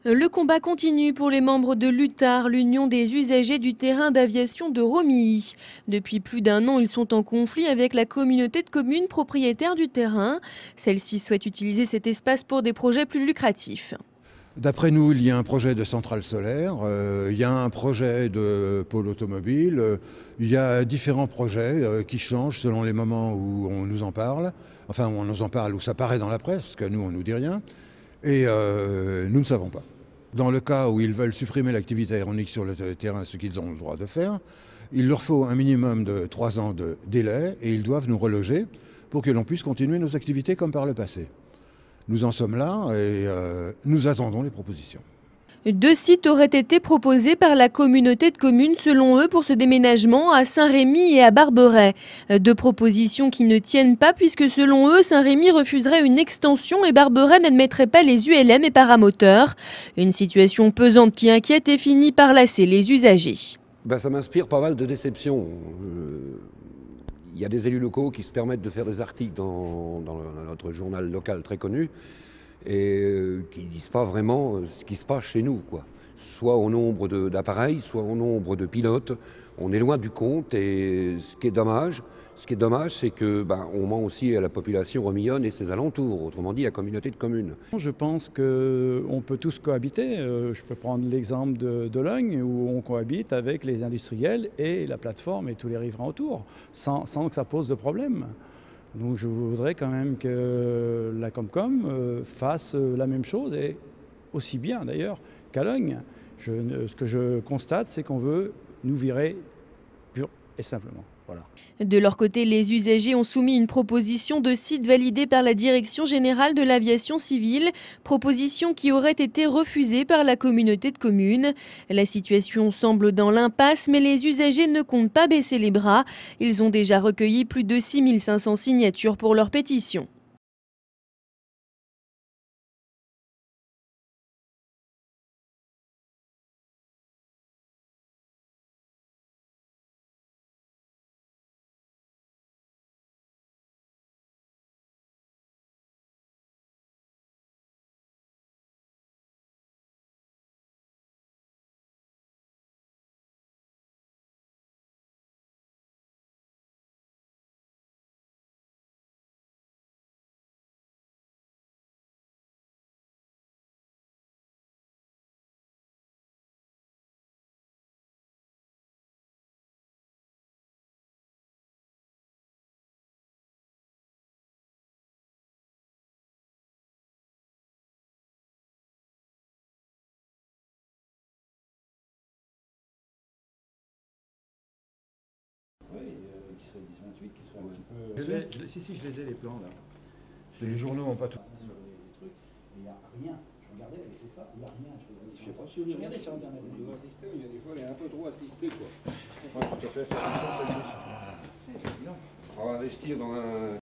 Le combat continue pour les membres de l'UTAR, l'Union des usagers du terrain d'aviation de Romilly. Depuis plus d'un an, ils sont en conflit avec la communauté de communes propriétaires du terrain. Celle-ci souhaite utiliser cet espace pour des projets plus lucratifs. D'après nous, il y a un projet de centrale solaire, il y a un projet de pôle automobile, il y a différents projets qui changent selon les moments où on nous en parle, enfin où on nous en parle, où ça paraît dans la presse, parce que nous on ne nous dit rien, et nous ne savons pas. Dans le cas où ils veulent supprimer l'activité aéronautique sur le terrain, ce qu'ils ont le droit de faire, il leur faut un minimum de 3 ans de délai et ils doivent nous reloger pour que l'on puisse continuer nos activités comme par le passé. Nous en sommes là et nous attendons les propositions. 2 sites auraient été proposés par la communauté de communes selon eux pour ce déménagement à Saint-Rémy et à Barberet. 2 propositions qui ne tiennent pas puisque selon eux, Saint-Rémy refuserait une extension et Barberet n'admettrait pas les ULM et paramoteurs. Une situation pesante qui inquiète et finit par lasser les usagers. Ça m'inspire pas mal de déception. Il y a des élus locaux qui se permettent de faire des articles dans notre journal local très connu et qui ne disent pas vraiment ce qui se passe chez nous, quoi. Soit au nombre d'appareils, soit au nombre de pilotes. On est loin du compte et ce qui est dommage, c'est que on ment aussi à la population romillonne et ses alentours, autrement dit la communauté de communes. Je pense qu'on peut tous cohabiter. Je peux prendre l'exemple de Logne où on cohabite avec les industriels et la plateforme et tous les riverains autour, sans que ça pose de problème. Donc je voudrais quand même que la Comcom fasse la même chose et aussi bien d'ailleurs qu'à Logne. Ce que je constate, c'est qu'on veut nous virer pur et simplement. Voilà. De leur côté, les usagers ont soumis une proposition de site validée par la Direction générale de l'aviation civile, proposition qui aurait été refusée par la communauté de communes. La situation semble dans l'impasse, mais les usagers ne comptent pas baisser les bras. Ils ont déjà recueilli plus de 6 500 signatures pour leur pétition. Oui, qui serait 10-28, qui serait un petit peu... Si, je les ai les plans là. Les journaux n'ont pas tout. Sur les trucs, il n'y a rien. Je regardais avec les phares, il n'y a rien. Je sais pas si vous regardez sur internet. Il doit assister, il y a des fois, il est un peu trop assisté, quoi. Ouais, tout à fait. On va investir dans un